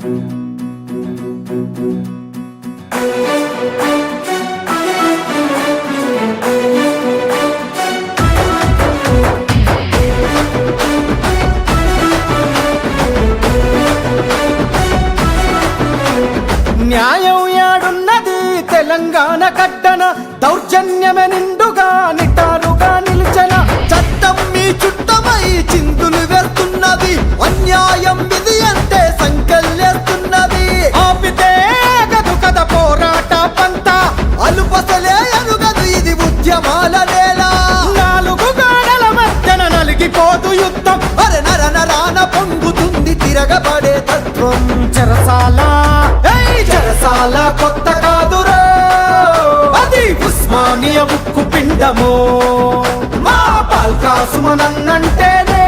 న్యాయం యాడున్నది తెలంగాణ కట్టన, దౌర్జన్యమే నిండుగా నిటారుగా నిలిచన. చట్టం మీ చుట్టమై చిందులు వేస్తున్నది, అన్యాయం విధి అంటే సంకల్లేస్తున్నది. ఆపితే గదు కథ పోరాట పంత, అలుపసలే ఎరుగదు ఇది ఉద్యమాల నేల. నాలుగు గాడల మధ్యన నలిగిపోదు యుద్ధం, అరే నర నరాన పొంగుతుంది తిరగబడే తత్వం. చెరసాల చెరసాల కొత్త కాదురా, అది ఉస్మానియా ఉక్కు పిండము. మా పాల్కా సుమనన్నంటేనే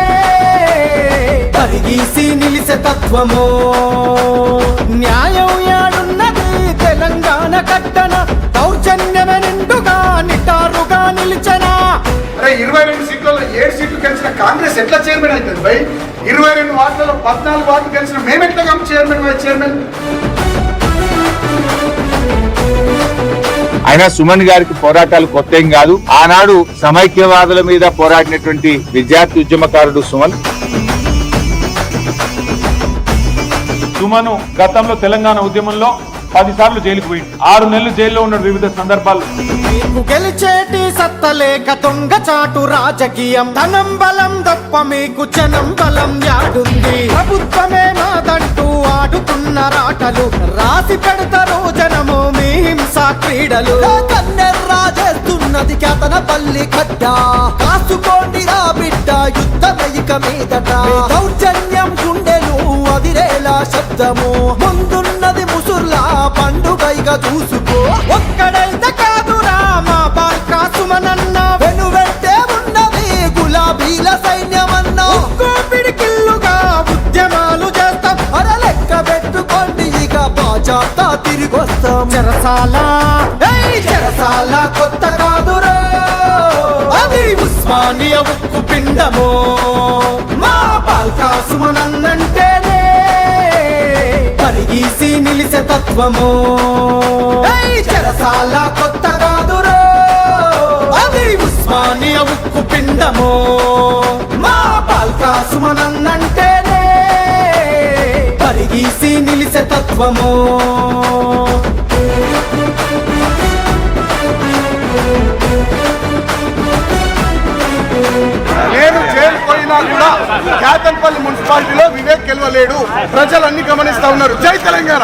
పరిగీసి నిలిసే తత్వము. న్యాయం యాడున్నది తెలంగాణ కట్టన, దౌర్జన్యమే నిండుగా నిటారుగా నిలిచన. 22 సీట్లలో 7 సీట్లు గెలిచిన కాంగ్రెస్ ఎట్లా చైర్మన్ అవుతుంది భయ్? 22 వార్డులలో 14 వార్డులు గెలిచిన మేమెట్లా చైర్మన్? అయినా సుమన్ గారికి పోరాటాలు కొత్త ఏం కాదు. ఆనాడు సమైక్యవాదుల మీద పోరాడినటువంటి విద్యార్థి ఉద్యమకారుడు సుమన్. సుమను గతంలో తెలంగాణ ఉద్యమంలో 10 సార్లు జైలుకు పోయింది. 6 నెలలు జైల్లో ఉన్న వివిధ సందర్భాలు. మీకు గెలిచేటి సత్తలేక దొంగ చాటు రాజకీయం, ధనం బలం తప్ప మీకు జనం బలం యాడుంది? ప్రభుత్వమే మాదంటూ ఆడుతున్న రాటలు, రాసి పెడతారు జనము మీ హింసా క్రీడలు. కన్నెర్రా చేస్తున్నది కేతన పల్లి కట్ట, కాసుకోండి రా బిడ్డ యుద్ధమయిక మీదట. దౌర్జన్యం గుండెలు అదిరేలా శబ్దము, ముందున్నది ముసుర్లా పండుగైగా చూసుకో. ఒక్కడైతే కాదురా మా పాల్కా సుమనన్న, వెనువెట్టే ఉన్నది గులాబీల సైన్యమన్నా. పిడికిల్లుగా ఉద్యమాలు చేస్తాం, అర లెక్క పెట్టుకోండి ఇక బాజాతా తిరిగొస్తాం. చెరసాల చెరసాల కొత్త కాదురా, అది ఉస్మానియా ఉక్కు పిండము. మా పాల్కా సుమనన్నంటేనే పరిగీసి నిలిసే తత్వము. చెరసాల కొత్త కాదురా, అది ఉస్మానియా ఉక్కు పిండము. మా పాల్కా సుమనన్నంటేనే పరిగీసి నిలిసే తత్వము. నేను జైలు పోయినా కూడా కేతన్పల్లి మున్సిపాలిటీలో వివేక్ గెలవలేడు. ప్రజలన్నీ గమనిస్తా ఉన్నారు. జై తెలంగాణ.